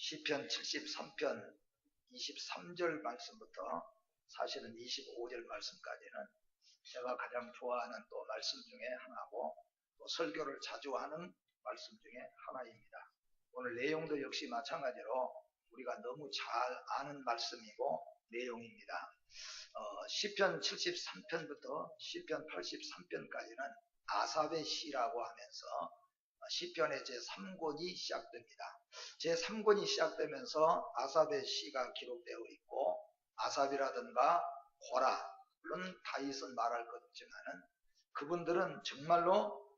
시편 73편 23절 말씀부터 사실은 25절 말씀까지는 제가 가장 좋아하는 또 말씀 중에 하나고 또 설교를 자주 하는 말씀 중에 하나입니다. 오늘 내용도 역시 마찬가지로 우리가 너무 잘 아는 말씀이고 내용입니다. 시편 73편부터 시편 83편까지는 아삽의 시라고 하면서 시편의 제3권이 시작됩니다. 제3권이 시작되면서 아삽의 시가 기록되어 있고 아삽이라든가 고라, 물론 다윗은 말할 것 없지만은 그분들은 정말로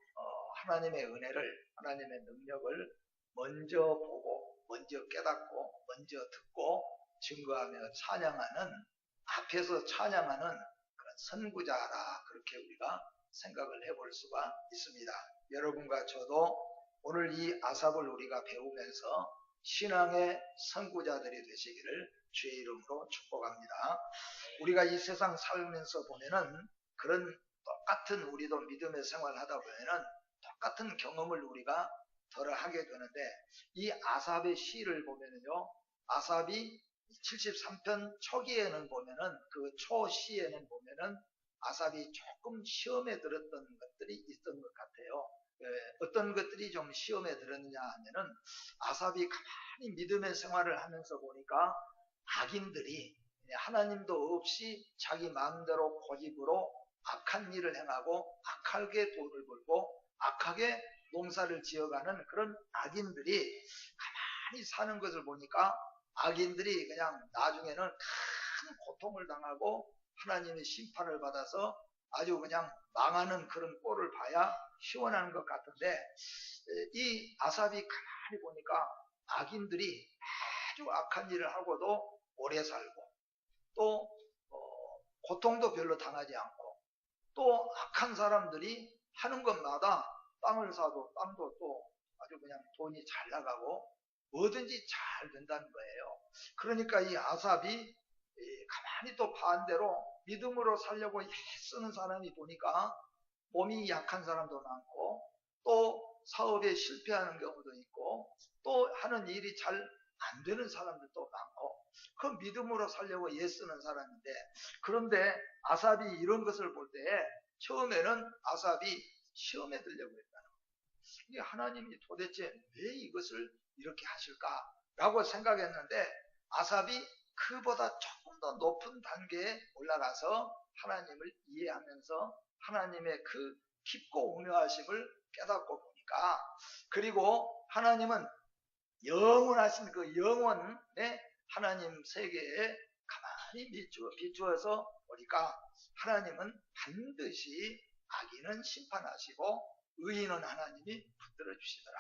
하나님의 은혜를, 하나님의 능력을 먼저 보고 먼저 깨닫고 먼저 듣고 증거하며 찬양하는, 앞에서 찬양하는 그런 선구자라, 그렇게 우리가 생각을 해볼 수가 있습니다. 여러분과 저도 오늘 이 아삽을 우리가 배우면서 신앙의 선구자들이 되시기를 주의 이름으로 축복합니다. 우리가 이 세상 살면서 보면은 그런 똑같은, 우리도 믿음의 생활을 하다 보면은 똑같은 경험을 우리가 덜 하게 되는데, 이 아삽의 시를 보면은요, 아삽이 73편 초기에는 보면은, 그 초시에는 보면은 아삽이 조금 시험에 들었던 것들이 있던 것 같아요. 어떤 것들이 좀 시험에 들었느냐 하면은, 아삽이 가만히 믿음의 생활을 하면서 보니까 악인들이 하나님도 없이 자기 마음대로 고집으로 악한 일을 행하고 악하게 돈을 벌고 악하게 농사를 지어가는 그런 악인들이 가만히 사는 것을 보니까 악인들이 그냥 나중에는 큰 고통을 당하고 하나님의 심판을 받아서 아주 그냥 망하는 그런 꼴을 봐야 시원한 것 같은데, 이 아삽이 가만히 보니까 악인들이 아주 악한 일을 하고도 오래 살고 또 고통도 별로 당하지 않고, 또 악한 사람들이 하는 것마다 땅을 사도 땅도 또 아주 그냥 돈이 잘 나가고 뭐든지 잘 된다는 거예요. 그러니까 이 아삽이 가만히 또 반대로 믿음으로 살려고 애쓰는 사람이 보니까 몸이 약한 사람도 많고 또 사업에 실패하는 경우도 있고 또 하는 일이 잘 안 되는 사람들도 많고, 그 믿음으로 살려고 애쓰는 사람인데, 그런데 아삽이 이런 것을 볼 때에 처음에는 아삽이 시험에 들려고 했다는 거예요. 이게 하나님이 도대체 왜 이것을 이렇게 하실까라고 생각했는데, 아삽이 그보다 조금 더 높은 단계에 올라가서 하나님을 이해하면서 하나님의 그 깊고 오묘하심을 깨닫고 보니까, 그리고 하나님은 영원하신 그 영원의 하나님 세계에 가만히 비추어서 보니까 하나님은 반드시 악인은 심판하시고 의인은 하나님이 붙들어 주시더라.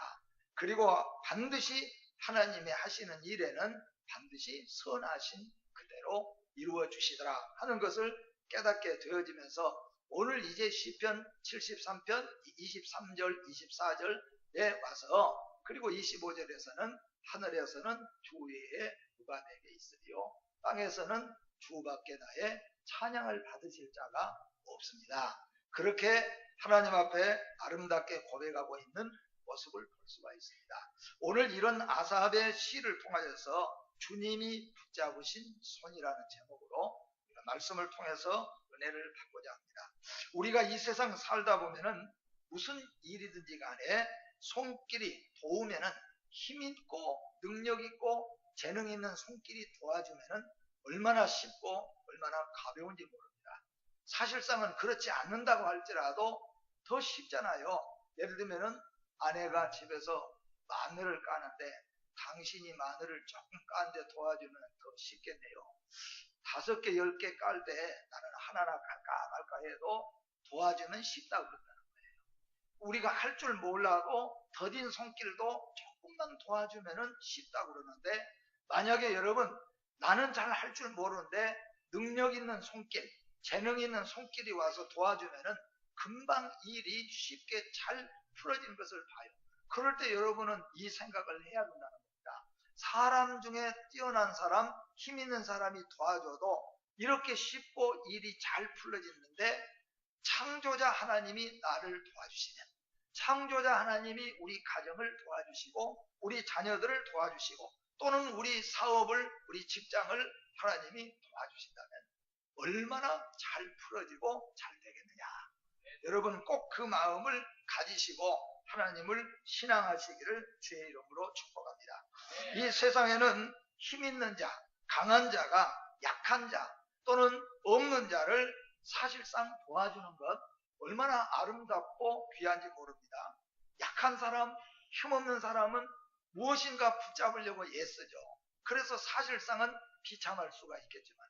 그리고 반드시 하나님의 하시는 일에는 반드시 선하신 그대로 이루어 주시더라 하는 것을 깨닫게 되어지면서, 오늘 이제 시편 73편 23절 24절에 와서, 그리고 25절에서는 하늘에서는 주 외에 누가 내게 있으리요, 땅에서는 주밖에 나의 찬양을 받으실 자가 없습니다. 그렇게 하나님 앞에 아름답게 고백하고 있는 모습을 볼 수가 있습니다. 오늘 이런 아삽의 시를 통하여서 주님이 붙잡으신 손이라는 제목으로 말씀을 통해서 은혜를 받고자 합니다. 우리가 이 세상 살다 보면은 무슨 일이든지 간에 손길이 도우면은, 힘 있고 능력 있고 재능 있는 손길이 도와주면은 얼마나 쉽고 얼마나 가벼운지 모릅니다. 사실상은 그렇지 않는다고 할지라도 더 쉽잖아요. 예를 들면은 아내가 집에서 마늘을 까는데 당신이 마늘을 조금 까는데 도와주면 더 쉽겠네요. 5개, 10개 깔 때 나는 하나나 갈까 말까 해도 도와주면 쉽다고 그런다는 거예요. 우리가 할 줄 몰라도 더딘 손길도 조금만 도와주면 쉽다고 그러는데, 만약에 여러분 나는 잘 할 줄 모르는데 능력 있는 손길, 재능 있는 손길이 와서 도와주면은 금방 일이 쉽게 잘 풀어지는 것을 봐요. 그럴 때 여러분은 이 생각을 해야 된다는 겁니다. 사람 중에 뛰어난 사람, 힘 있는 사람이 도와줘도 이렇게 쉽고 일이 잘 풀어지는데, 창조자 하나님이 나를 도와주시면, 창조자 하나님이 우리 가정을 도와주시고 우리 자녀들을 도와주시고 또는 우리 사업을, 우리 직장을 하나님이 도와주신다면 얼마나 잘 풀어지고 잘 되겠느냐. 여러분 꼭 그 마음을 가지시고 하나님을 신앙하시기를 주의 이름으로 축복합니다. 이 세상에는 힘 있는 자, 강한 자가 약한 자 또는 없는 자를 사실상 도와주는 것 얼마나 아름답고 귀한지 모릅니다. 약한 사람, 힘없는 사람은 무엇인가 붙잡으려고 애쓰죠. 그래서 사실상은 비참할 수가 있겠지만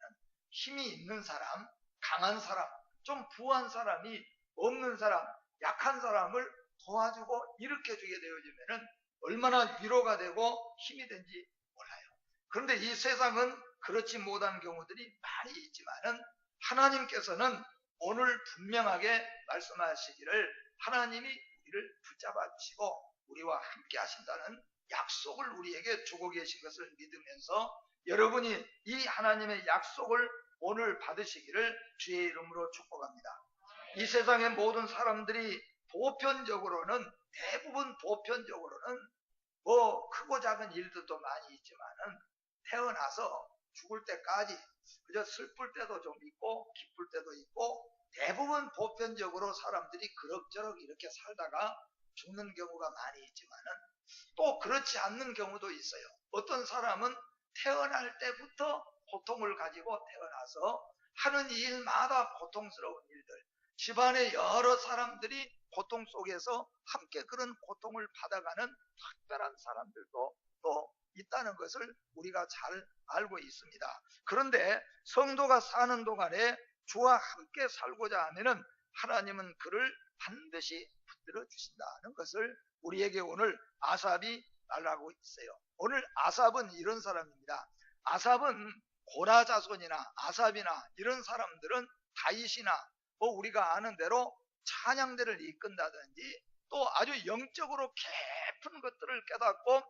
힘이 있는 사람, 강한 사람, 좀 부한 사람이 없는 사람, 약한 사람을 도와주고 일으켜주게 되어지면 얼마나 위로가 되고 힘이 된지 몰라요. 그런데 이 세상은 그렇지 못한 경우들이 많이 있지만은 하나님께서는 오늘 분명하게 말씀하시기를 하나님이 우리를 붙잡아 주시고 우리와 함께 하신다는 약속을 우리에게 주고 계신 것을 믿으면서 여러분이 이 하나님의 약속을 오늘 받으시기를 주의 이름으로 축복합니다. 이 세상의 모든 사람들이 대부분 보편적으로는 뭐 크고 작은 일들도 많이 있지만은 태어나서 죽을 때까지 그저 슬플 때도 좀 있고 기쁠 때도 있고 대부분 보편적으로 사람들이 그럭저럭 이렇게 살다가 죽는 경우가 많이 있지만은 또 그렇지 않는 경우도 있어요. 어떤 사람은 태어날 때부터 고통을 가지고 태어나서 하는 일마다 고통스러운 일들, 집안의 여러 사람들이 고통 속에서 함께 그런 고통을 받아가는 특별한 사람들도 또 있다는 것을 우리가 잘 알고 있습니다. 그런데 성도가 사는 동안에 주와 함께 살고자 하면은 하나님은 그를 반드시 붙들어 주신다는 것을 우리에게 오늘 아삽이 말하고 있어요. 오늘 아삽은 이런 사람입니다. 아삽은 고라 자손이나 아삽이나 이런 사람들은 다윗이나 뭐 우리가 아는 대로 찬양대를 이끈다든지 또 아주 영적으로 깊은 것들을 깨닫고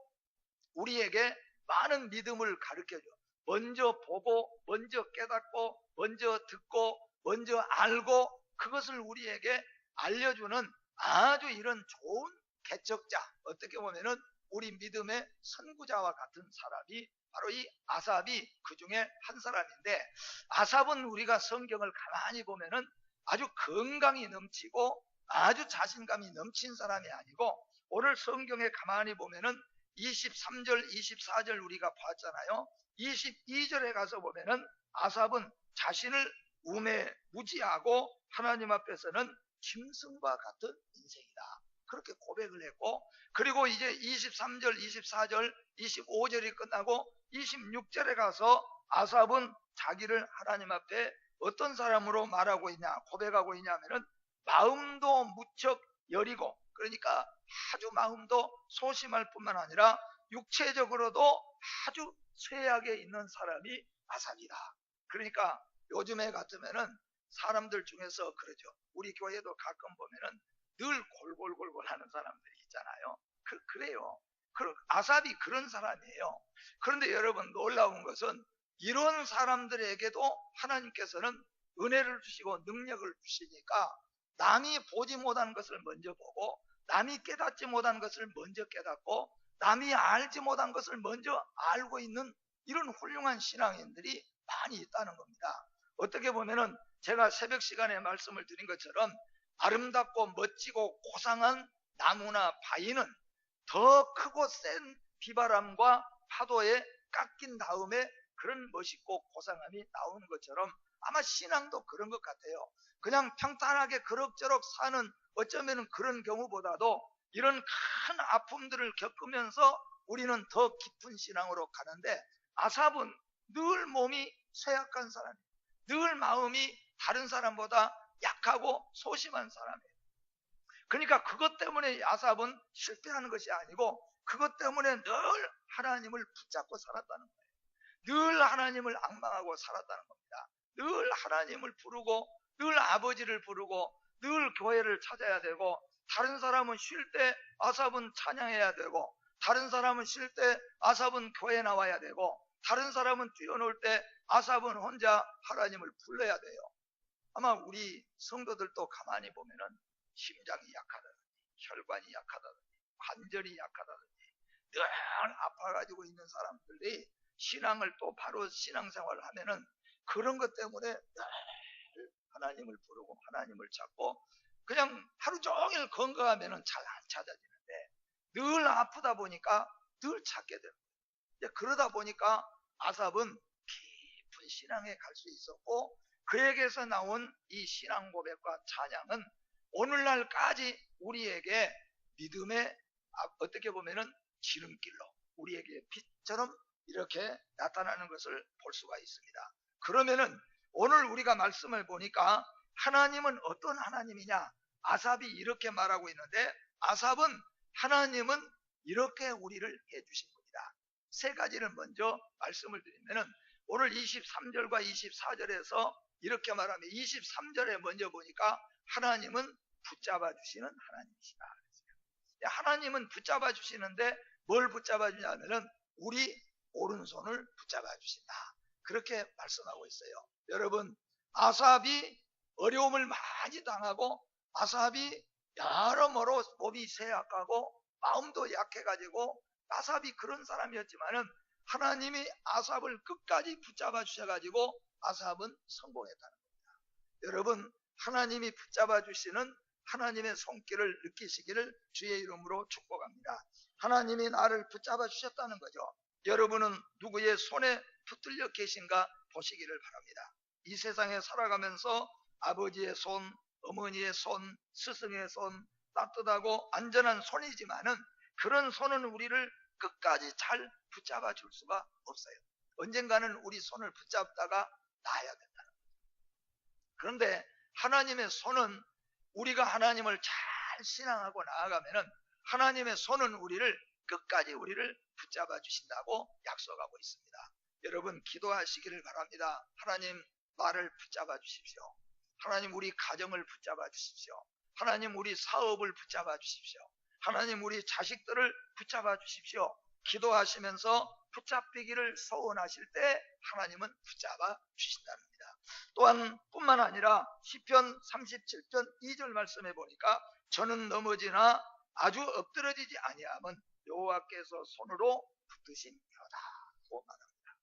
우리에게 많은 믿음을 가르쳐줘. 먼저 보고, 먼저 깨닫고, 먼저 듣고, 먼저 알고 그것을 우리에게 알려주는 아주 이런 좋은 개척자, 어떻게 보면은 우리 믿음의 선구자와 같은 사람이 바로 이 아삽이 그 중에 한 사람인데, 아삽은 우리가 성경을 가만히 보면은 아주 건강이 넘치고 아주 자신감이 넘친 사람이 아니고, 오늘 성경에 가만히 보면은 23절, 24절 우리가 봤잖아요. 22절에 가서 보면은 아삽은 자신을 우매무지하고 하나님 앞에서는 짐승과 같은 인생이다, 그렇게 고백을 했고, 그리고 이제 23절, 24절, 25절이 끝나고 26절에 가서 아삽은 자기를 하나님 앞에 어떤 사람으로 말하고 있냐, 고백하고 있냐면은 마음도 무척 여리고, 그러니까 아주 마음도 소심할 뿐만 아니라 육체적으로도 아주 쇠약에 있는 사람이 아삽이다. 그러니까 요즘에 같으면은 사람들 중에서 그러죠. 우리 교회도 가끔 보면은 늘 골골골골 하는 사람들이 있잖아요. 그래요. 아삽이 그런 사람이에요. 그런데 여러분 놀라운 것은 이런 사람들에게도 하나님께서는 은혜를 주시고 능력을 주시니까 남이 보지 못한 것을 먼저 보고, 남이 깨닫지 못한 것을 먼저 깨닫고, 남이 알지 못한 것을 먼저 알고 있는 이런 훌륭한 신앙인들이 많이 있다는 겁니다. 어떻게 보면은 제가 새벽 시간에 말씀을 드린 것처럼 아름답고 멋지고 고상한 나무나 바위는 더 크고 센 비바람과 파도에 깎인 다음에 그런 멋있고 고상함이 나오는 것처럼 아마 신앙도 그런 것 같아요. 그냥 평탄하게 그럭저럭 사는 어쩌면 그런 경우보다도 이런 큰 아픔들을 겪으면서 우리는 더 깊은 신앙으로 가는데, 아삽은 늘 몸이 쇠약한 사람이에요. 늘 마음이 다른 사람보다 약하고 소심한 사람이에요. 그러니까 그것 때문에 아삽은 실패하는 것이 아니고 그것 때문에 늘 하나님을 붙잡고 살았다는 거예요. 늘 하나님을 앙망하고 살았다는 겁니다. 늘 하나님을 부르고, 늘 아버지를 부르고, 늘 교회를 찾아야 되고, 다른 사람은 쉴 때 아삽은 찬양해야 되고, 다른 사람은 쉴 때 아삽은 교회 나와야 되고, 다른 사람은 뛰어놀 때 아삽은 혼자 하나님을 불러야 돼요. 아마 우리 성도들도 가만히 보면은 심장이 약하다든지 혈관이 약하다든지 관절이 약하다든지 늘 아파가지고 있는 사람들이 신앙을 또 바로 신앙생활을 하면은 그런 것 때문에 늘 하나님을 부르고 하나님을 찾고 그냥 하루 종일 건강하면은 잘 안 찾아지는데 늘 아프다 보니까 늘 찾게 되는 거예요. 그러다 보니까 아삽은 깊은 신앙에 갈 수 있었고 그에게서 나온 이 신앙 고백과 찬양은 오늘날까지 우리에게 믿음의 어떻게 보면은 지름길로 우리에게 빛처럼 이렇게 나타나는 것을 볼 수가 있습니다. 그러면은 오늘 우리가 말씀을 보니까 하나님은 어떤 하나님이냐? 아삽이 이렇게 말하고 있는데 아삽은 하나님은 이렇게 우리를 해주신 분이다. 세 가지를 먼저 말씀을 드리면은 오늘 23절과 24절에서 이렇게 말하면 23절에 먼저 보니까 하나님은 붙잡아 주시는 하나님이시다. 하나님은 붙잡아 주시는데 뭘 붙잡아 주냐면은 우리 오른손을 붙잡아 주신다. 그렇게 말씀하고 있어요. 여러분, 아삽이 어려움을 많이 당하고 아삽이 여러모로 몸이 쇠약하고 마음도 약해가지고 아삽이 그런 사람이었지만은 하나님이 아삽을 끝까지 붙잡아 주셔가지고 아삽은 성공했다는 겁니다. 여러분, 하나님이 붙잡아 주시는 하나님의 손길을 느끼시기를 주의 이름으로 축복합니다. 하나님이 나를 붙잡아 주셨다는 거죠. 여러분은 누구의 손에 붙들려 계신가 보시기를 바랍니다. 이 세상에 살아가면서 아버지의 손, 어머니의 손, 스승의 손, 따뜻하고 안전한 손이지만은 그런 손은 우리를 끝까지 잘 붙잡아 줄 수가 없어요. 언젠가는 우리 손을 붙잡다가 놔야 된다는 거예요. 그런데 하나님의 손은 우리가 하나님을 잘 신앙하고 나아가면은 하나님의 손은 우리를 끝까지 우리를 붙잡아 주신다고 약속하고 있습니다. 여러분 기도하시기를 바랍니다. 하나님 나를 붙잡아 주십시오. 하나님 우리 가정을 붙잡아 주십시오. 하나님 우리 사업을 붙잡아 주십시오. 하나님 우리 자식들을 붙잡아 주십시오. 기도하시면서 붙잡히기를 소원하실 때 하나님은 붙잡아 주신다는 겁니다. 또한 뿐만 아니라 시편 37편 2절 말씀해 보니까 저는 넘어지나 아주 엎드러지지 아니함은 여호와께서 손으로 붙드심이로다고 말합니다.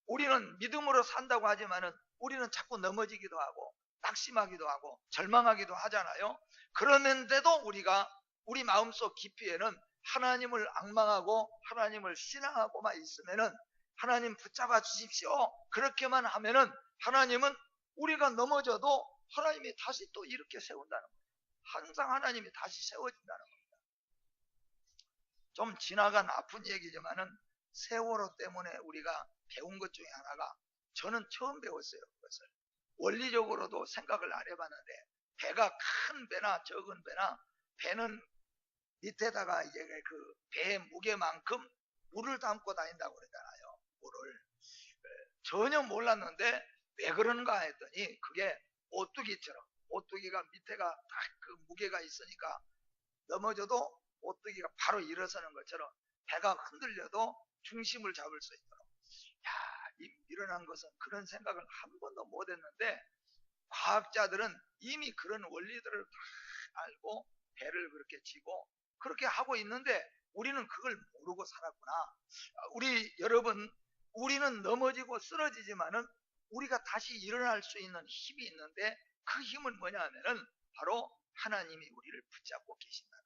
우리는 믿음으로 산다고 하지만은 우리는 자꾸 넘어지기도 하고 낙심하기도 하고 절망하기도 하잖아요. 그러는데도 우리가 우리 마음속 깊이에는 하나님을 앙망하고 하나님을 신앙하고만 있으면은 하나님 붙잡아 주십시오. 그렇게만 하면은 하나님은 우리가 넘어져도 하나님이 다시 또 이렇게 세운다는 거예요. 항상 하나님이 다시 세워진다는 겁니다. 좀 지나간 아픈 얘기지만은 세월호 때문에 우리가 배운 것 중에 하나가 저는 처음 배웠어요. 그것을 원리적으로도 생각을 안 해봤는데 배가 큰 배나 적은 배나 배는 밑에다가 이제 그 배의 무게만큼 물을 담고 다닌다고 그러잖아요. 물을 전혀 몰랐는데 왜 그러는가 했더니 그게 오뚜기처럼 오뚜기가 밑에가 딱 그 무게가 있으니까 넘어져도 오뚜기가 바로 일어서는 것처럼 배가 흔들려도 중심을 잡을 수 있도록 일어난 것은 그런 생각을 한 번도 못 했는데 과학자들은 이미 그런 원리들을 다 알고 배를 그렇게 지고 그렇게 하고 있는데 우리는 그걸 모르고 살았구나. 우리 여러분 우리는 넘어지고 쓰러지지만은 우리가 다시 일어날 수 있는 힘이 있는데 그 힘은 뭐냐 하면은 바로 하나님이 우리를 붙잡고 계신다는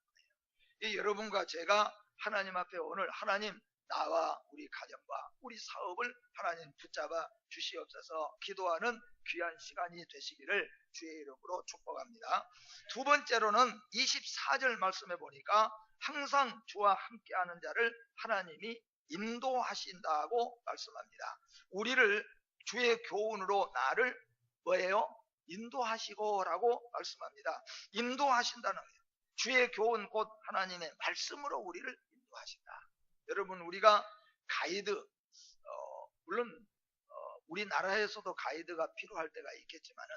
거예요. 여러분과 제가 하나님 앞에 오늘 하나님 나와 우리 가정과 우리 사업을 하나님 붙잡아 주시옵소서 기도하는 귀한 시간이 되시기를 주의 이름으로 축복합니다. 두 번째로는 24절 말씀해 보니까 항상 주와 함께하는 자를 하나님이 인도하신다고 말씀합니다. 우리를 주의 교훈으로 나를 뭐예요? 인도하시고 라고 말씀합니다. 인도하신다는 거예요. 주의 교훈 곧 하나님의 말씀으로 우리를 인도하신다. 여러분 우리가 가이드 물론 우리나라에서도 가이드가 필요할 때가 있겠지만은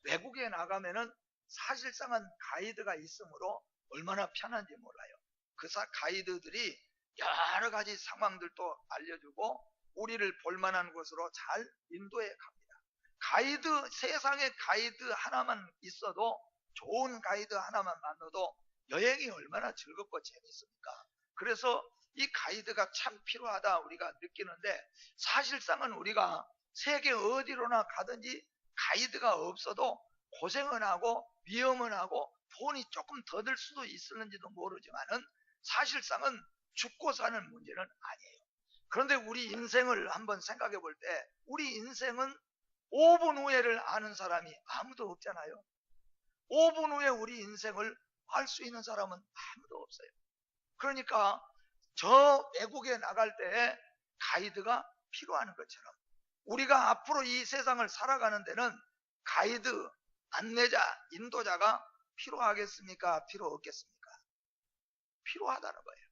외국에 나가면은 사실상은 가이드가 있으므로 얼마나 편한지 몰라요. 그 가이드들이 여러 가지 상황들도 알려주고 우리를 볼만한 곳으로 잘 인도해 갑니다. 가이드 세상에 가이드 하나만 있어도 좋은 가이드 하나만 만나도 여행이 얼마나 즐겁고 재밌습니까? 그래서 이 가이드가 참 필요하다 우리가 느끼는데, 사실상은 우리가 세계 어디로나 가든지 가이드가 없어도 고생은 하고 위험은 하고 돈이 조금 더 들 수도 있었는지도 모르지만은 사실상은 죽고 사는 문제는 아니에요. 그런데 우리 인생을 한번 생각해 볼 때, 우리 인생은 5분 후에를 아는 사람이 아무도 없잖아요. 5분 후에 우리 인생을 알 수 있는 사람은 아무도 없어요. 그러니까 저 외국에 나갈 때 가이드가 필요한 것처럼 우리가 앞으로 이 세상을 살아가는 데는 가이드, 안내자, 인도자가 필요하겠습니까? 필요 없겠습니까? 필요하다는 거예요.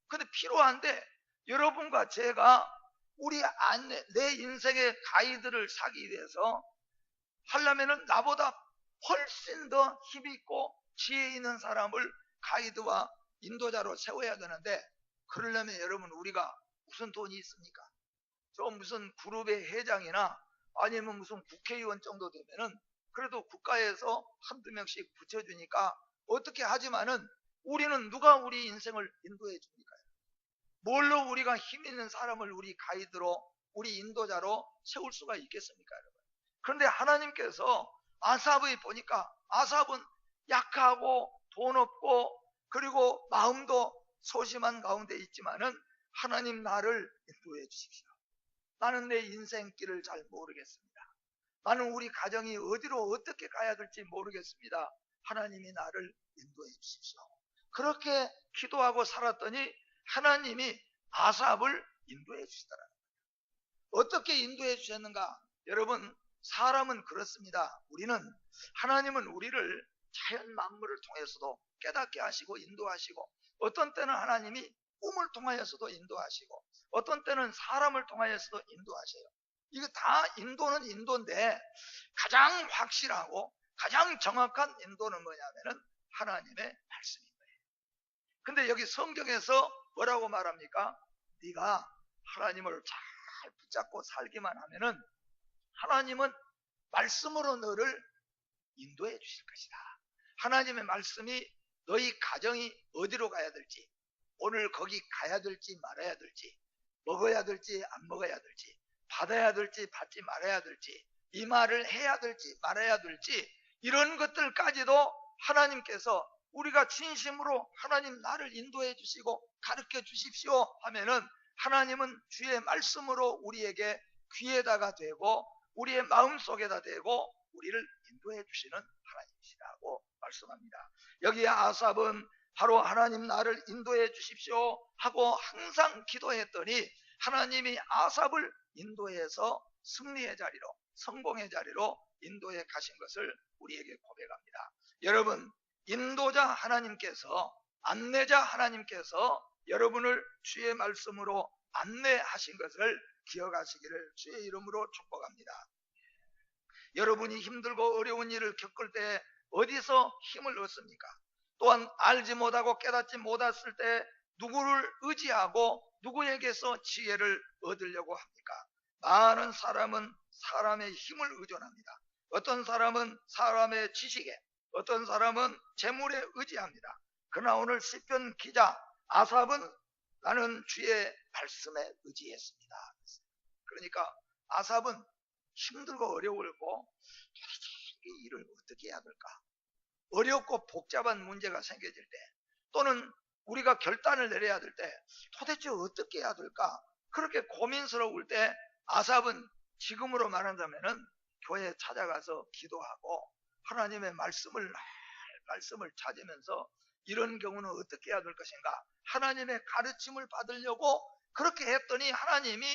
근데 필요한데 여러분과 제가 내 인생의 가이드를 사기 위해서 하려면은 나보다 훨씬 더 힘있고 지혜 있는 사람을 가이드와 인도자로 세워야 되는데, 그러려면 여러분 우리가 무슨 돈이 있습니까? 저 무슨 그룹의 회장이나 아니면 무슨 국회의원 정도 되면은 그래도 국가에서 한두 명씩 붙여주니까 어떻게 하지만은 우리는 누가 우리 인생을 인도해 줍니까? 뭘로 우리가 힘 있는 사람을 우리 가이드로, 우리 인도자로 세울 수가 있겠습니까, 여러분? 그런데 하나님께서 아삽을 보니까 아삽은 약하고 돈 없고 그리고 마음도 소심한 가운데 있지만은 하나님 나를 인도해 주십시오. 나는 내 인생길을 잘 모르겠습니다. 나는 우리 가정이 어디로 어떻게 가야 될지 모르겠습니다. 하나님이 나를 인도해 주십시오. 그렇게 기도하고 살았더니 하나님이 아삽을 인도해 주시더라고요. 어떻게 인도해 주셨는가? 여러분, 사람은 그렇습니다. 하나님은 우리를 자연 만물을 통해서도 깨닫게 하시고 인도하시고, 어떤 때는 하나님이 꿈을 통하여서도 인도하시고, 어떤 때는 사람을 통하여서도 인도하셔요. 이거 다 인도는 인도인데 가장 확실하고 가장 정확한 인도는 뭐냐면은 하나님의 말씀인 거예요. 근데 여기 성경에서 뭐라고 말합니까? 네가 하나님을 잘 붙잡고 살기만 하면은 하나님은 말씀으로 너를 인도해 주실 것이다. 하나님의 말씀이 너희 가정이 어디로 가야 될지, 오늘 거기 가야 될지 말아야 될지, 먹어야 될지 안 먹어야 될지, 받아야 될지 받지 말아야 될지, 이 말을 해야 될지 말아야 될지, 이런 것들까지도 하나님께서 우리가 진심으로 하나님 나를 인도해 주시고 가르쳐 주십시오 하면은 하나님은 주의 말씀으로 우리에게 귀에다가 되고 우리의 마음속에다 대고 우리를 인도해 주시는 하나님이시라고 말씀합니다. 여기에 아삽은 바로 하나님 나를 인도해 주십시오 하고 항상 기도했더니 하나님이 아삽을 인도해서 승리의 자리로, 성공의 자리로 인도해 가신 것을 우리에게 고백합니다. 여러분, 인도자 하나님께서, 안내자 하나님께서 여러분을 주의 말씀으로 안내하신 것을 기억하시기를 주의 이름으로 축복합니다. 여러분이 힘들고 어려운 일을 겪을 때 어디서 힘을 얻습니까? 또한 알지 못하고 깨닫지 못했을 때 누구를 의지하고 누구에게서 지혜를 얻으려고 합니까? 많은 사람은 사람의 힘을 의존합니다. 어떤 사람은 사람의 지식에, 어떤 사람은 재물에 의지합니다. 그러나 오늘 시편 기자 아삽은 나는 주의 말씀에 의지했습니다. 그러니까 아삽은 힘들고 어려울고 도대체 이 일을 어떻게 해야 될까? 어렵고 복잡한 문제가 생겨질 때, 또는 우리가 결단을 내려야 될 때 도대체 어떻게 해야 될까? 그렇게 고민스러울 때 아삽은 지금으로 말한다면은 교회에 찾아가서 기도하고 하나님의 말씀을 찾으면서 이런 경우는 어떻게 해야 될 것인가? 하나님의 가르침을 받으려고 그렇게 했더니 하나님이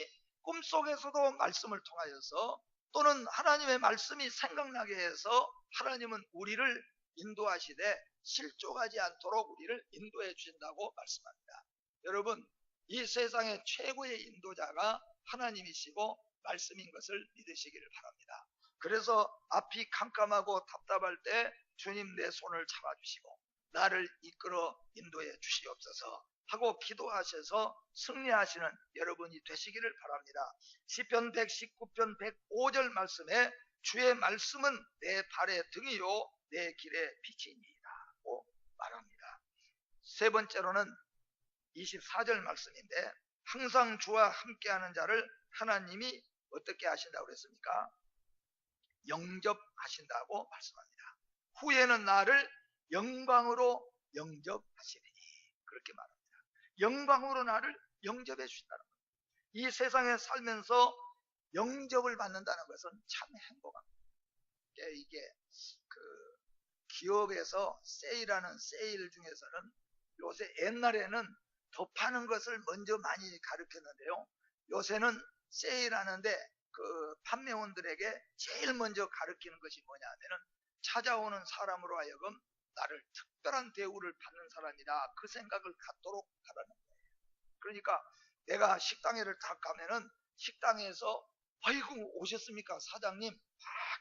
꿈속에서도 말씀을 통하여서, 또는 하나님의 말씀이 생각나게 해서 하나님은 우리를 인도하시되 실족하지 않도록 우리를 인도해 주신다고 말씀합니다. 여러분, 이 세상의 최고의 인도자가 하나님이시고 말씀인 것을 믿으시기를 바랍니다. 그래서 앞이 캄캄하고 답답할 때 주님 내 손을 잡아주시고 나를 이끌어 인도해 주시옵소서 하고 기도하셔서 승리하시는 여러분이 되시기를 바랍니다. 시편 119편 105절 말씀에 주의 말씀은 내 발의 등이요 내 길의 빛이니이다 고 말합니다. 세 번째로는 24절 말씀인데 항상 주와 함께하는 자를 하나님이 어떻게 하신다고 그랬습니까? 영접하신다고 말씀합니다. 후에는 나를 영광으로 영접하시리니 그렇게 말합니다. 영광으로 나를 영접해 주신다는 거예요. 이 세상에 살면서 영접을 받는다는 것은 참 행복합니다. 이게 그 기업에서 세일하는 세일 중에서는 요새 옛날에는 더 파는 것을 먼저 많이 가르쳤는데요. 요새는 세일하는데 그 판매원들에게 제일 먼저 가르치는 것이 뭐냐 하면은 찾아오는 사람으로 하여금 나를 특별한 대우를 받는 사람이다. 그 생각을 갖도록 하라는 거예요. 그러니까 내가 식당에를 딱 가면은 식당에서 아이고 오셨습니까 사장님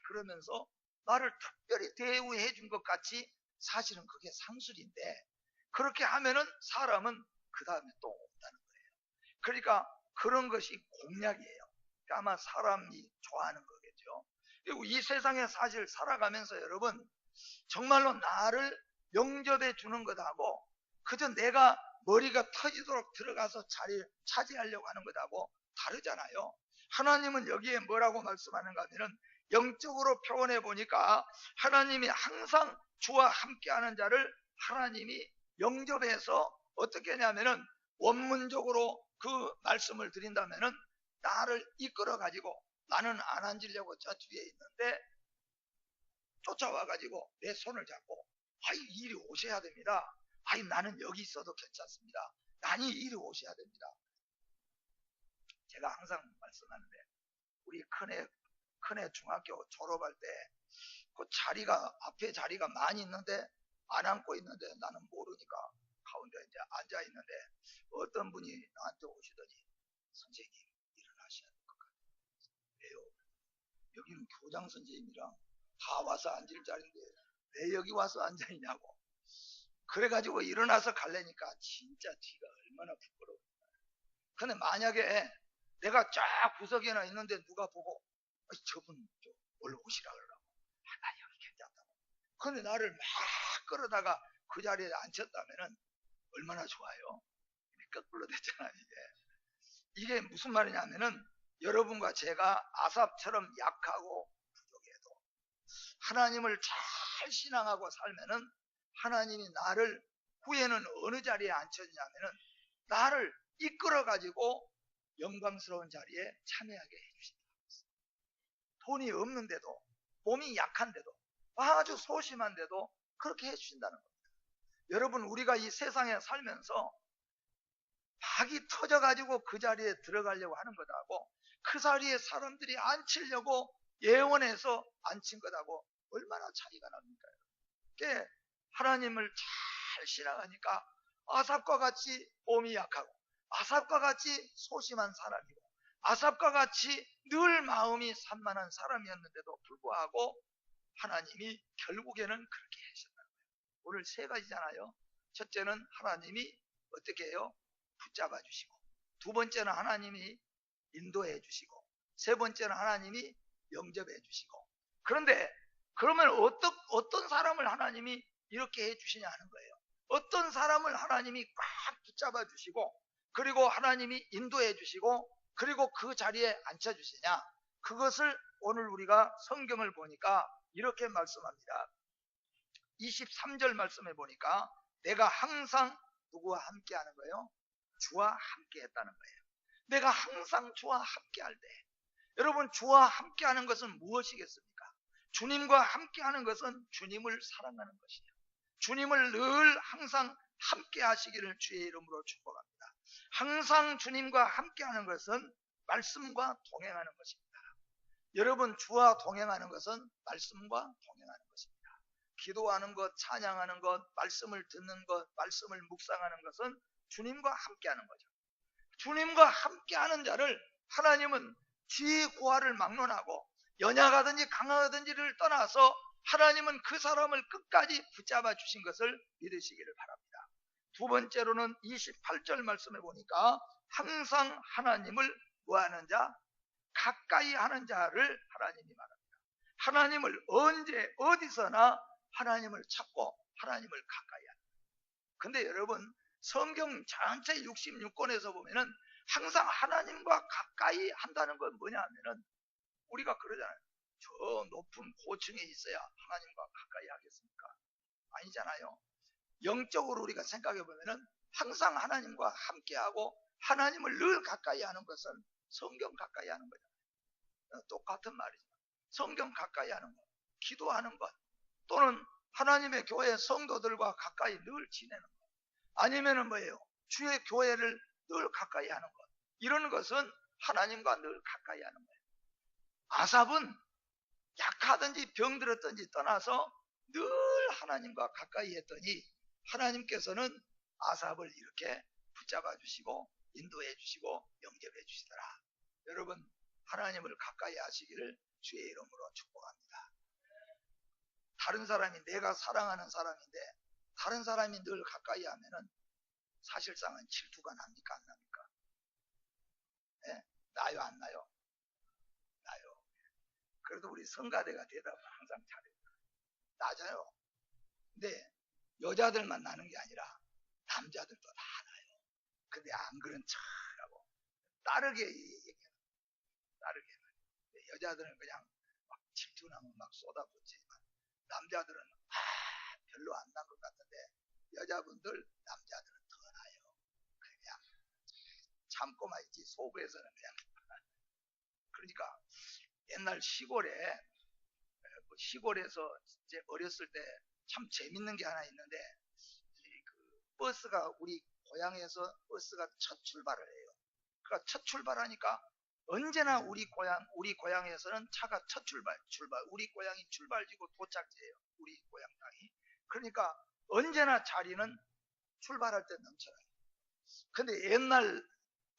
그러면서 나를 특별히 대우해 준 것 같이 사실은 그게 상술인데 그렇게 하면은 사람은 그 다음에 또 온다는 거예요. 그러니까 그런 것이 공약이에요. 그러니까 아마 사람이 좋아하는 거겠죠. 그리고 이 세상에 사실 살아가면서 여러분 정말로 나를 영접해 주는 것하고 그저 내가 머리가 터지도록 들어가서 자리를 차지하려고 하는 것하고 다르잖아요. 하나님은 여기에 뭐라고 말씀하는가 하면은 영적으로 표현해 보니까 하나님이 항상 주와 함께하는 자를 하나님이 영접해서 어떻게 하냐면은 원문적으로 그 말씀을 드린다면은 나를 이끌어 가지고 나는 안 앉으려고 저 뒤에 있는데 쫓아와 가지고 내 손을 잡고 아이 이리 오셔야 됩니다. 아이 나는 여기 있어도 괜찮습니다. 아니 이리 오셔야 됩니다. 제가 항상 말씀하는데 우리 큰애 중학교 졸업할 때 그 자리가 앞에 자리가 많이 있는데 안 앉고 있는데 나는 모르니까 가운데 이제 앉아 있는데 어떤 분이 나한테 오시더니 선생님 일어나셔야 될 것 같아요. 왜요? 여기는 교장 선생님이랑 다 와서 앉을 자리인데 왜 여기 와서 앉아 있냐고. 그래가지고 일어나서 갈래니까 진짜 뒤가 얼마나 부끄러워. 근데 만약에 내가 쫙 구석에나 있는데 누가 보고 저분 좀 얼른 오시라 그러라고. 나 여기 괜찮다고. 근데 나를 막 끌어다가 그 자리에 앉혔다면은 얼마나 좋아요. 거꾸로 됐잖아요. 이게 무슨 말이냐면은 여러분과 제가 아삽처럼 약하고 부족해도 하나님을 잘 신앙하고 살면은 하나님이 나를 후에는 어느 자리에 앉혀주냐면은 나를 이끌어 가지고 영광스러운 자리에 참여하게 해주신다. 돈이 없는데도 몸이 약한데도 아주 소심한데도 그렇게 해주신다는 겁니다. 여러분 우리가 이 세상에 살면서 박이 터져가지고 그 자리에 들어가려고 하는 것하고 그 자리에 사람들이 앉히려고 예언해서 앉힌 것하고 얼마나 차이가 납니까? 그게 하나님을 잘 신앙하니까 아삽과 같이 몸이 약하고 아삽과 같이 소심한 사람이고 아삽과 같이 늘 마음이 산만한 사람이었는데도 불구하고 하나님이 결국에는 그렇게 하셨다는 거예요. 오늘 세 가지잖아요. 첫째는 하나님이 어떻게 해요? 붙잡아 주시고, 두 번째는 하나님이 인도해 주시고, 세 번째는 하나님이 영접해 주시고. 그런데 그러면 어떤 사람을 하나님이 이렇게 해 주시냐 하는 거예요. 어떤 사람을 하나님이 꽉 붙잡아 주시고 그리고 하나님이 인도해 주시고 그리고 그 자리에 앉혀 주시냐. 그것을 오늘 우리가 성경을 보니까 이렇게 말씀합니다. 23절 말씀해 보니까 내가 항상 누구와 함께 하는 거예요? 주와 함께 했다는 거예요. 내가 항상 주와 함께 할 때, 여러분 주와 함께 하는 것은 무엇이겠습니까? 주님과 함께 하는 것은 주님을 사랑하는 것이에요. 주님을 늘 항상 함께 하시기를 주의 이름으로 축복합니다. 항상 주님과 함께 하는 것은 말씀과 동행하는 것입니다. 여러분 주와 동행하는 것은 말씀과 동행하는 것입니다. 기도하는 것, 찬양하는 것, 말씀을 듣는 것, 말씀을 묵상하는 것은 주님과 함께하는 거죠. 주님과 함께하는 자를 하나님은 지구화를 막론하고 연약하든지 강하든지를 떠나서 하나님은 그 사람을 끝까지 붙잡아 주신 것을 믿으시기를 바랍니다. 두 번째로는 28절 말씀에 보니까 항상 하나님을 뭐하는 자? 가까이 하는 자를 하나님이 말합니다. 하나님을 언제 어디서나 하나님을 찾고 하나님을 가까이 하는. 근데 여러분 성경 전체 66권에서 보면은 항상 하나님과 가까이 한다는 건 뭐냐 하면은 우리가 그러잖아요. 저 높은 고층에 있어야 하나님과 가까이 하겠습니까? 아니잖아요. 영적으로 우리가 생각해 보면은 항상 하나님과 함께하고 하나님을 늘 가까이 하는 것은 성경 가까이 하는 거잖아요. 똑같은 말이죠. 성경 가까이 하는 것, 기도하는 것, 또는 하나님의 교회 성도들과 가까이 늘 지내는 것, 아니면은 뭐예요? 주의 교회를 늘 가까이 하는 것, 이런 것은 하나님과 늘 가까이 하는 거예요. 아삽은 약하든지 병들었든지 떠나서 늘 하나님과 가까이 했더니 하나님께서는 아삽을 이렇게 붙잡아 주시고 인도해 주시고 영접해 주시더라. 여러분, 하나님을 가까이 하시기를 주의 이름으로 축복합니다. 다른 사람이 내가 사랑하는 사람인데 다른 사람이 늘 가까이 하면은 사실상은 질투가 납니까 안 납니까? 네? 나요 안 나요? 나요. 그래도 우리 성가대가 대답을 항상 잘해요. 낮아요. 근데 여자들만 나는 게 아니라 남자들도 다 나요. 근데 안 그런 척하고 따르게 얘기해요. 따르게. 여자들은 그냥 막 질투나면 막 쏟아붓지만 남자들은 별로 안 난 것 같은데 여자분들 남자들은 더 나요. 그냥 참고만 있지 속에서는 그냥. 그러니까 옛날 시골에서 이제 어렸을 때 참 재밌는 게 하나 있는데 그 버스가 우리 고향에서 버스가 첫 출발을 해요. 그러니까 첫 출발하니까 언제나 우리 고향에서는 차가 첫 출발, 우리 고향이 출발지고 도착지예요. 우리 고향 땅이. 그러니까 언제나 자리는 출발할 때 넘쳐나요. 근데 옛날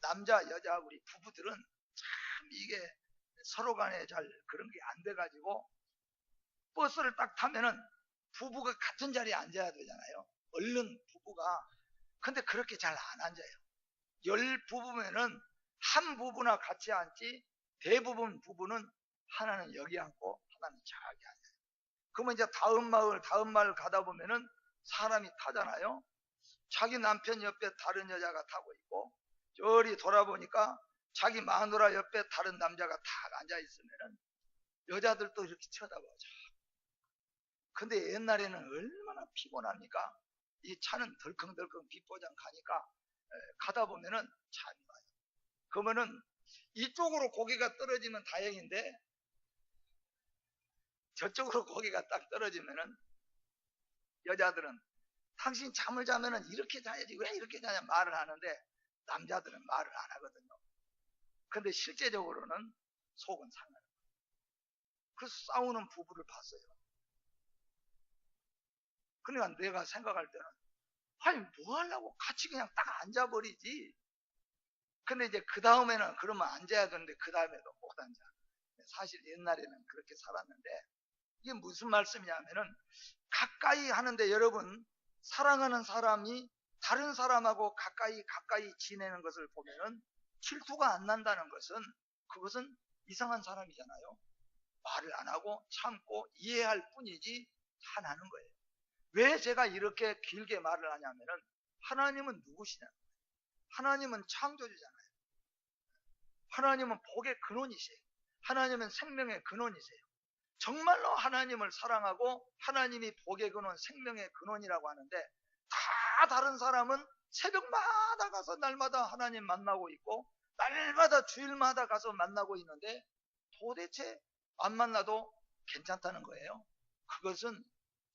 남자, 여자 우리 부부들은 참 이게 서로 간에 잘 그런 게 안 돼가지고 버스를 딱 타면은 부부가 같은 자리에 앉아야 되잖아요. 얼른 부부가. 근데 그렇게 잘 안 앉아요. 10부부면은 한 부부나 같이 앉지 대부분 부부는 하나는 여기 앉고 하나는 저기 앉아요. 그러면 이제 다음 마을 가다 보면은 사람이 타잖아요. 자기 남편 옆에 다른 여자가 타고 있고 저리 돌아보니까 자기 마누라 옆에 다른 남자가 딱 앉아 있으면은 여자들도 이렇게 쳐다보죠. 근데 옛날에는 얼마나 피곤합니까? 이 차는 덜컹덜컹 빗보장 가니까 가다 보면은 잠이 와요. 그러면은 이쪽으로 고개가 떨어지면 다행인데 저쪽으로 고개가 딱 떨어지면은 여자들은 당신 잠을 자면은 이렇게 자야지 왜 이렇게 자냐 말을 하는데 남자들은 말을 안 하거든요. 근데 실제적으로는 속은 상하는 거예요. 그래서 싸우는 부부를 봤어요. 그러니까 내가 생각할 때는 아니 뭐 하려고 같이 그냥 딱 앉아버리지. 근데 이제 그 다음에는 그러면 앉아야 되는데 그 다음에도 못 앉아. 사실 옛날에는 그렇게 살았는데 이게 무슨 말씀이냐면은 가까이 하는데 여러분 사랑하는 사람이 다른 사람하고 가까이 지내는 것을 보면은 질투가 안 난다는 것은 그것은 이상한 사람이잖아요. 말을 안 하고 참고 이해할 뿐이지 다 나는 거예요. 왜 제가 이렇게 길게 말을 하냐면은 하나님은 누구시냐? 하나님은 창조주잖아요. 하나님은 복의 근원이세요. 하나님은 생명의 근원이세요. 정말로 하나님을 사랑하고 하나님이 복의 근원, 생명의 근원이라고 하는데 다 다른 사람은 새벽마다 가서 날마다 하나님 만나고 있고 날마다 주일마다 가서 만나고 있는데 도대체 안 만나도 괜찮다는 거예요. 그것은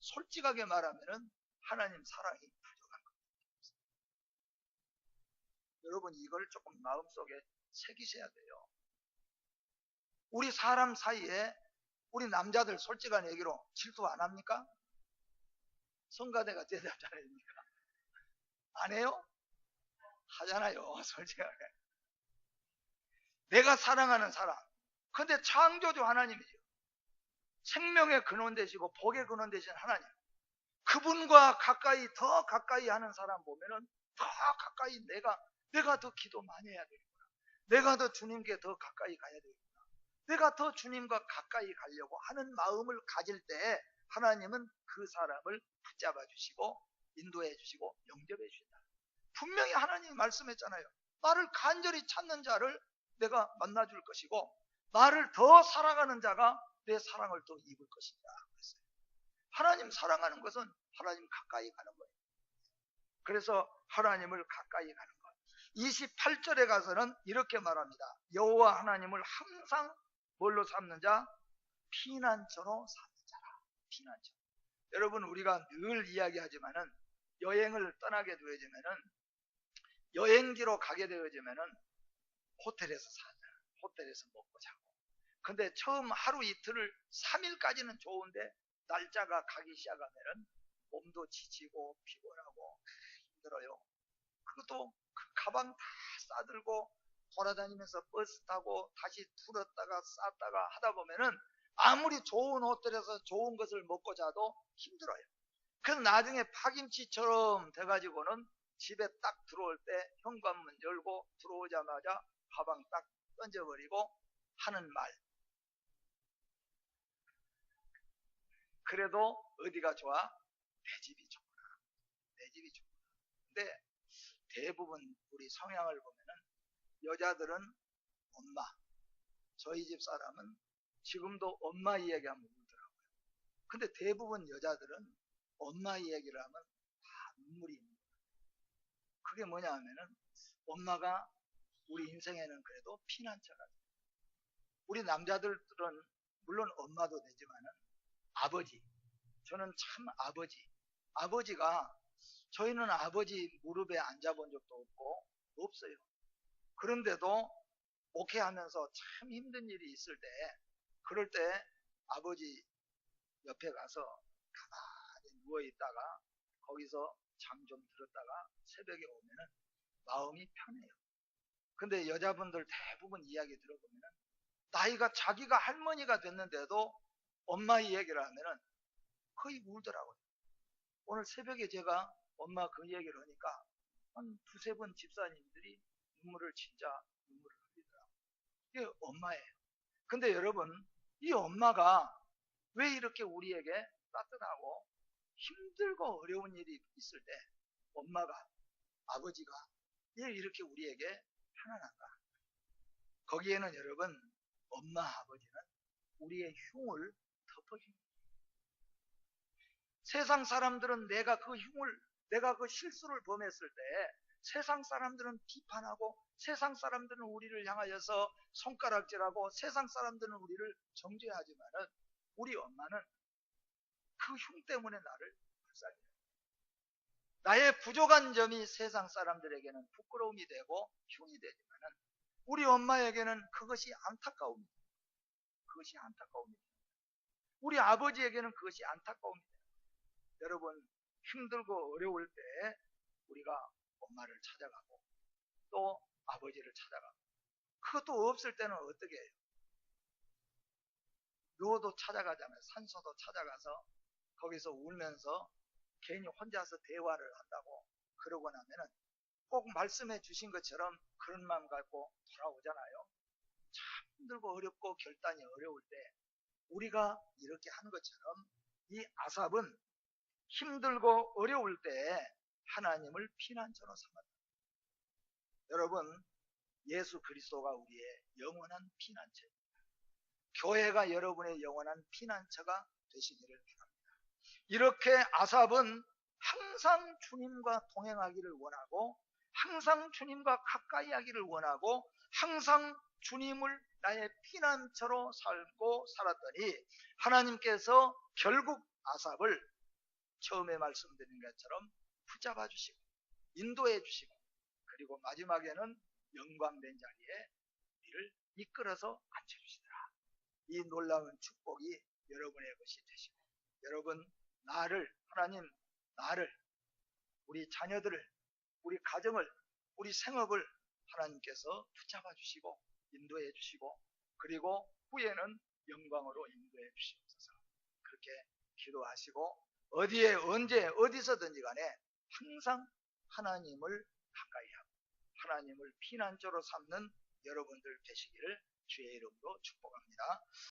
솔직하게 말하면은 하나님 사랑이 부족한 겁니다. 여러분 이걸 조금 마음속에 새기셔야 돼요. 우리 사람 사이에 우리 남자들 솔직한 얘기로 질투 안 합니까? 성가대가 대답 잘해줍니까? 안 해요? 하잖아요. 솔직하게. 내가 사랑하는 사람. 근데 창조주 하나님이죠. 생명의 근원 되시고 복의 근원 되신 하나님. 그분과 더 가까이 하는 사람 보면은 더 가까이 내가 더 기도 많이 해야 되겠구나. 내가 더 주님께 더 가까이 가야 되겠구나. 내가 더 주님과 가까이 가려고 하는 마음을 가질 때 하나님은 그 사람을 붙잡아 주시고 인도해 주시고 영접해 주신다. 분명히 하나님이 말씀했잖아요. 나를 간절히 찾는 자를 내가 만나줄 것이고 나를 더 사랑하는 자가 내 사랑을 또 입을 것이다 그랬어요. 하나님 사랑하는 것은 하나님 가까이 가는 거예요. 그래서 하나님을 가까이 가는 것. 28절에 가서는 이렇게 말합니다. 여호와 하나님을 항상 뭘로 삼는 자? 피난처로 삼는 자라. 피난처. 여러분, 우리가 늘 이야기하지만은 여행을 떠나게 되어지면은, 여행지로 가게 되어지면은 호텔에서 사자. 호텔에서 먹고 자고. 근데 처음 하루 이틀을 3일까지는 좋은데 날짜가 가기 시작하면은 몸도 지치고 피곤하고 힘들어요. 그것도 그 가방 다 싸들고 돌아다니면서 버스 타고 다시 풀었다가 쌌다가 하다 보면은 아무리 좋은 호텔에서 좋은 것을 먹고 자도 힘들어요. 그래서 나중에 파김치처럼 돼가지고는 집에 딱 들어올 때 현관문 열고 들어오자마자 가방 딱 던져버리고 하는 말. 그래도 어디가 좋아? 내 집이 좋구나. 내 집이 좋구나. 근데 대부분 우리 성향을 보면은 여자들은 엄마, 저희 집 사람은 지금도 엄마 이야기하면 울더라고요. 근데 대부분 여자들은 엄마 이야기를 하면 다 눈물이 있는 거예요. 그게 뭐냐 하면은 엄마가 우리 인생에는 그래도 피난처가 돼요. 우리 남자들은 물론 엄마도 되지만은 아버지, 저는 참 아버지가 저희는 아버지 무릎에 앉아본 적도 없고 없어요. 그런데도 목회하면서 참 힘든 일이 있을 때 그럴 때 아버지 옆에 가서 가만히 누워있다가 거기서 잠 좀 들었다가 새벽에 오면은 마음이 편해요. 근데 여자분들 대부분 이야기 들어보면은 나이가 자기가 할머니가 됐는데도 엄마 이야기를 하면은 거의 울더라고요. 오늘 새벽에 제가 엄마 그 얘기를 하니까 한 두세 번 집사님들이 눈물을 흘리더라고요. 이게 엄마예요. 근데 여러분, 이 엄마가 왜 이렇게 우리에게 따뜻하고 힘들고 어려운 일이 있을 때 엄마가, 아버지가 왜 이렇게 우리에게 편안한가? 거기에는 여러분, 엄마, 아버지는 우리의 흉을 덮어줍니다. 세상 사람들은 내가 그 실수를 범했을 때 세상 사람들은 비판하고 세상 사람들은 우리를 향하여서 손가락질하고 세상 사람들은 우리를 정죄하지만은 우리 엄마는 그 흉 때문에 나를 불쌍해요. 나의 부족한 점이 세상 사람들에게는 부끄러움이 되고 흉이 되지만은 우리 엄마에게는 그것이 안타까움입니다. 그것이 안타까움입니다. 우리 아버지에게는 그것이 안타까움입니다. 여러분, 힘들고 어려울 때 우리가 엄마를 찾아가고 또 아버지를 찾아가고 그것도 없을 때는 어떻게 해요? 묘도 찾아가잖아요. 산소도 찾아가서 거기서 울면서 괜히 혼자서 대화를 한다고 그러고 나면은 꼭 말씀해 주신 것처럼 그런 마음 갖고 돌아오잖아요. 참 힘들고 어렵고 결단이 어려울 때 우리가 이렇게 하는 것처럼 이 아삽은 힘들고 어려울 때 하나님을 피난처로 삼았다. 여러분, 예수 그리스도가 우리의 영원한 피난처입니다. 교회가 여러분의 영원한 피난처가 되시기를 바랍니다. 이렇게 아삽은 항상 주님과 동행하기를 원하고 항상 주님과 가까이 하기를 원하고 항상 주님을 나의 피난처로 살고 살았더니 하나님께서 결국 아삽을 처음에 말씀드린 것처럼 붙잡아 주시고 인도해 주시고 그리고 마지막에는 영광된 자리에 우리를 이끌어서 앉혀주시더라. 이 놀라운 축복이 여러분의 것이 되시고 여러분 하나님 나를 우리 자녀들을 우리 가정을 우리 생업을 하나님께서 붙잡아 주시고 인도해 주시고 그리고 후에는 영광으로 인도해 주시옵소서. 그렇게 기도하시고 어디에 언제 어디서든지 간에 항상 하나님을 가까이 하고 하나님을 피난처로 삼는 여러분들 되시기를 주의 이름으로 축복합니다.